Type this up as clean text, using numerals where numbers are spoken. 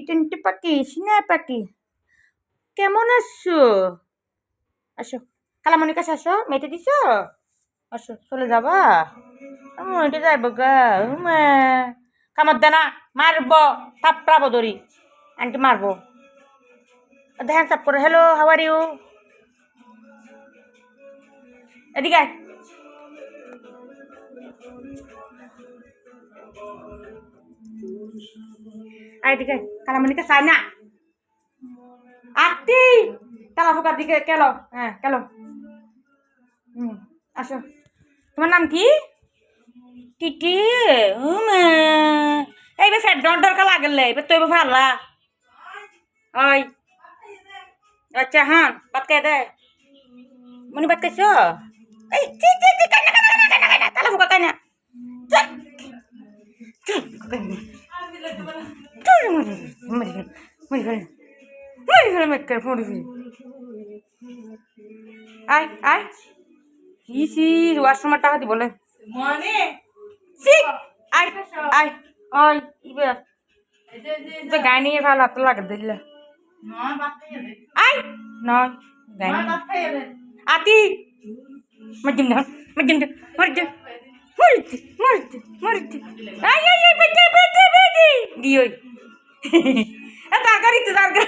টিন্টি পাখি সিনা পাখি কেমন আছো? আসো কালামণির কাছে আসো, মেটে দিছ? আসো, চলে যাবা? মেটে যাইব গা। কামত দেনা মারব, থাপড়াবো ধরি, আন্টি মারবো। হ্যান্ডস আপ করো, হ্যালো হাউ আর ইউ? এদিকে আয়। এদিকে কালামণিকে চাই না আত্তি কালা ফোকার দিকে কেলো, হ্যাঁ কেলো। আসো, তোমার নাম কি? টিটি। এইবার ফের ডর দরকার লাগলে এবার তো এবার ভাল্লা ওই আচ্ছা হ্যাঁ ভাত খাই দে মনি ভাত খাইছ? এই চি চি চি কানা কানা কানা কানা কানা তালা ফোকা কানা আয় আয় কি ওয়াশরুমের টাকা দিব না মনে আয় আয় ওই ইবার গায়ে নিয়ে ভালো হাত লাগে দিলে আয় নয় গায়ে আতি মজুম না মজুম মরজু মরজু মরজু মরজু আয় আয় আয় বেটে বেটে বেটে দিওই তরকারি তো তরকারি